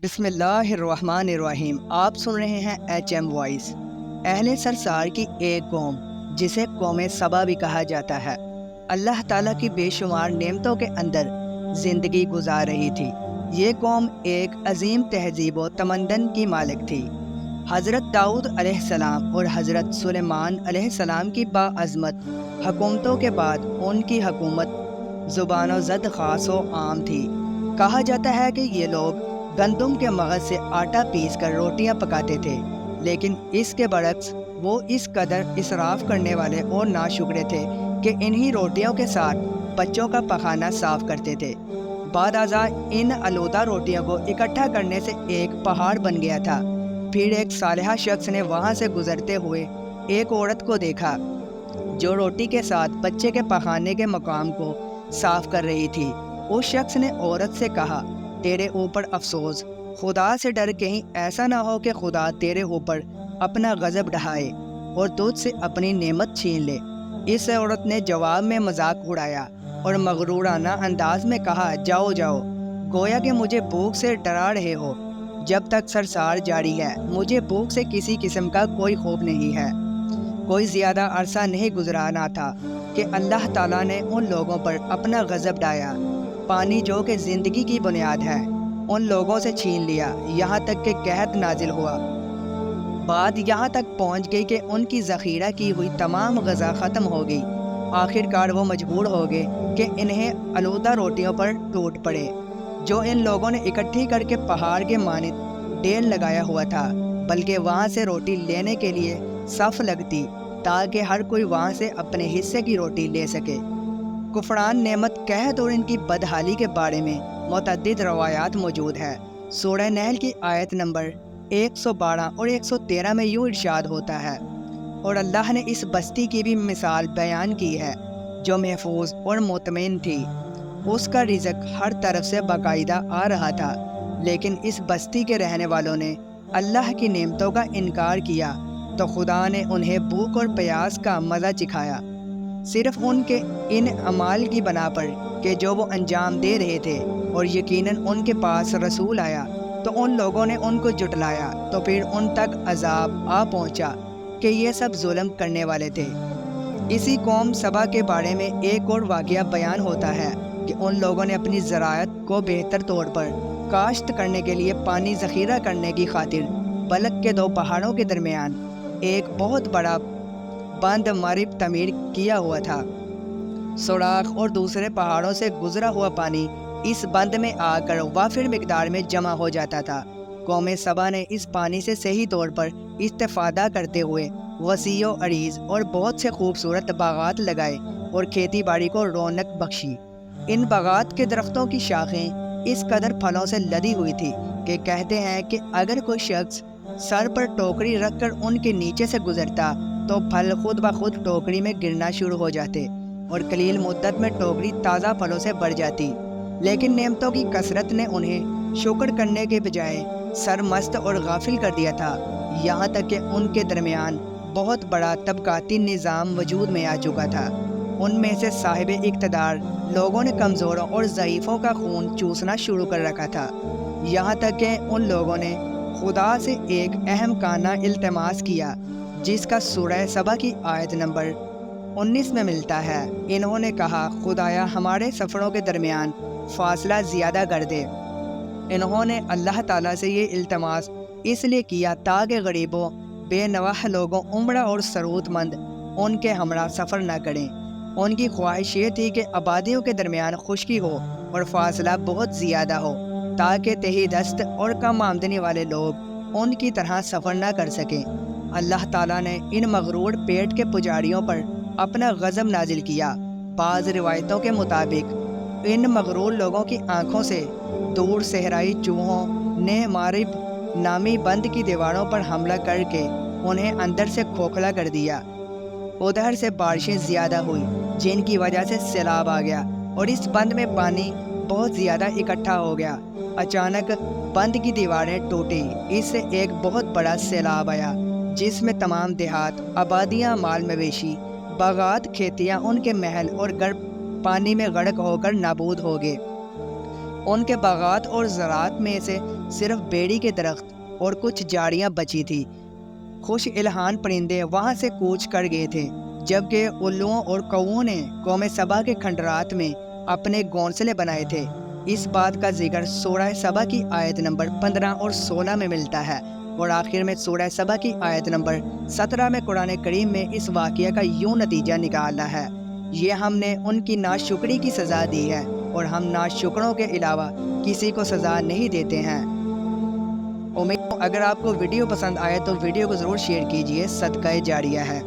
بسم اللہ الرحمن الرحیم۔ آپ سن رہے ہیں HM وائس۔ اہل سرسار کی ایک قوم جسے قوم سبا بھی کہا جاتا ہے، اللہ تعالیٰ کی بے شمار نعمتوں کے اندر زندگی گزار رہی تھی۔ یہ قوم ایک عظیم تہذیب و تمدن کی مالک تھی۔ حضرت داؤد علیہ السلام اور حضرت سلیمان علیہ السلام کی باعظمت حکومتوں کے بعد ان کی حکومت زبان و زد خاص و عام تھی۔ کہا جاتا ہے کہ یہ لوگ گندم کے مغز سے آٹا پیس کر روٹیاں پکاتے تھے، لیکن اس کے برعکس وہ اس قدر اسراف کرنے والے اور ناشکرے تھے کہ انہی روٹیوں کے ساتھ بچوں کا پخانہ صاف کرتے تھے۔ بعد ازاں ان آلودہ روٹیوں کو اکٹھا کرنے سے ایک پہاڑ بن گیا تھا۔ پھر ایک صالحہ شخص نے وہاں سے گزرتے ہوئے ایک عورت کو دیکھا جو روٹی کے ساتھ بچے کے پخانے کے مقام کو صاف کر رہی تھی۔ اس شخص نے عورت سے کہا، تیرے اوپر افسوس، خدا سے ڈر، کہیں ایسا نہ ہو کہ خدا تیرے اوپر اپنا غضب ڈھائے اور تجھ سے اپنی نعمت چھین لے۔ اس عورت نے جواب میں مذاق اڑایا اور مغرورانہ انداز میں کہا، جاؤ جاؤ، گویا کہ مجھے بھوک سے ڈرا رہے ہو۔ جب تک سرسار جاری ہے مجھے بھوک سے کسی قسم کا کوئی خوف نہیں ہے۔ کوئی زیادہ عرصہ نہیں گزرانا تھا کہ اللہ تعالیٰ نے ان لوگوں پر اپنا غضب ڈھایا۔ پانی جو کہ زندگی کی بنیاد ہے ان لوگوں سے چھین لیا، یہاں تک کہ قحط نازل ہوا۔ بات یہاں تک پہنچ گئی کہ ان کی ذخیرہ کی ہوئی تمام غذا ختم ہو گئی۔ آخر کار وہ مجبور ہو گئے کہ انہیں آلودہ روٹیوں پر ٹوٹ پڑے جو ان لوگوں نے اکٹھی کر کے پہاڑ کے مانند ڈھیر لگایا ہوا تھا، بلکہ وہاں سے روٹی لینے کے لیے صف لگتی تاکہ ہر کوئی وہاں سے اپنے حصے کی روٹی لے سکے۔ کفران نعمت، قحط اور ان کی بدحالی کے بارے میں متعدد روایات موجود ہے۔ سورہ نحل کی آیت نمبر 112 اور 113 میں یوں ارشاد ہوتا ہے، اور اللہ نے اس بستی کی بھی مثال بیان کی ہے جو محفوظ اور مطمئن تھی۔ اس کا رزق ہر طرف سے باقاعدہ آ رہا تھا، لیکن اس بستی کے رہنے والوں نے اللہ کی نعمتوں کا انکار کیا تو خدا نے انہیں بھوک اور پیاس کا مزہ چکھایا، صرف ان کے ان اعمال کی بنا پر کہ جو وہ انجام دے رہے تھے، اور یقیناً ان کے پاس رسول آیا تو ان لوگوں نے ان کو جھٹلایا تو پھر ان تک عذاب آ پہنچا کہ یہ سب ظلم کرنے والے تھے۔ اسی قوم سبا کے بارے میں ایک اور واقعہ بیان ہوتا ہے کہ ان لوگوں نے اپنی زراعت کو بہتر طور پر کاشت کرنے کے لیے پانی ذخیرہ کرنے کی خاطر بلک کے دو پہاڑوں کے درمیان ایک بہت بڑا بند مرب تعمیر کیا ہوا تھا۔ سوراخ اور دوسرے پہاڑوں سے گزرا ہوا پانی اس بند میں آ کر وافر مقدار میں جمع ہو جاتا تھا۔ قوم سبا نے اس پانی سے صحیح طور پر استفادہ کرتے ہوئے وسیع و عریض اور بہت سے خوبصورت باغات لگائے اور کھیتی باڑی کو رونق بخشی۔ ان باغات کے درختوں کی شاخیں اس قدر پھلوں سے لدی ہوئی تھی کہ کہتے ہیں کہ اگر کوئی شخص سر پر ٹوکری رکھ کر ان کے نیچے سے گزرتا تو پھل خود بخود ٹوکری میں گرنا شروع ہو جاتے اور قلیل مدت میں ٹوکری تازہ پھلوں سے بھر جاتی۔ لیکن نعمتوں کی کثرت نے انہیں شکر کرنے کے بجائے سرمست اور غافل کر دیا تھا، یہاں تک کہ ان کے درمیان بہت بڑا طبقاتی نظام وجود میں آ چکا تھا۔ ان میں سے صاحب اقتدار لوگوں نے کمزوروں اور ضعیفوں کا خون چوسنا شروع کر رکھا تھا، یہاں تک کہ ان لوگوں نے خدا سے ایک احمقانہ التماس کیا جس کا سورہ سبا کی آیت نمبر 19 میں ملتا ہے۔ انہوں نے کہا، خدایا ہمارے سفروں کے درمیان فاصلہ زیادہ کر دے۔ انہوں نے اللہ تعالیٰ سے یہ التماس اس لیے کیا تاکہ غریبوں، بے نواح لوگوں، عمرہ اور ثروت مند ان کے ہمراہ سفر نہ کریں۔ ان کی خواہش یہ تھی کہ آبادیوں کے درمیان خشکی ہو اور فاصلہ بہت زیادہ ہو تاکہ تہی دست اور کم آمدنی والے لوگ ان کی طرح سفر نہ کر سکیں۔ اللہ تعالیٰ نے ان مغرور پیٹ کے پجاریوں پر اپنا غضب نازل کیا۔ بعض روایتوں کے مطابق ان مغرور لوگوں کی آنکھوں سے دور صحرائی چوہوں نے مارب نامی بند کی دیواروں پر حملہ کر کے انہیں اندر سے کھوکھلا کر دیا۔ ادھر سے بارشیں زیادہ ہوئی جن کی وجہ سے سیلاب آ گیا اور اس بند میں پانی بہت زیادہ اکٹھا ہو گیا۔ اچانک بند کی دیواریں ٹوٹی، اس سے ایک بہت بڑا سیلاب آیا جس میں تمام دیہات، آبادیاں، مال مویشی، باغات، کھیتیاں، ان کے محل اور گھر پانی میں غرق ہو کر نابود ہو گئے۔ ان کے باغات اور زراعت میں سے صرف بیڑی کے درخت اور کچھ جھاڑیاں بچی تھی۔ خوش الحان پرندے وہاں سے کوچ کر گئے تھے، جبکہ الوؤں اور کوؤں نے قوم سبا کے کھنڈرات میں اپنے گھونسلے بنائے تھے۔ اس بات کا ذکر سورہ سبا کی آیت نمبر 15 اور 16 میں ملتا ہے، اور آخر میں سورہ سبا کی آیت نمبر 17 میں قرآن کریم میں اس واقعہ کا یوں نتیجہ نکالا ہے: یہ ہم نے ان کی ناشکری کی سزا دی ہے، اور ہم ناشکروں کے علاوہ کسی کو سزا نہیں دیتے ہیں۔ امید اگر آپ کو ویڈیو پسند آئے تو ویڈیو کو ضرور شیئر کیجیے، صدقہ جاریہ ہے۔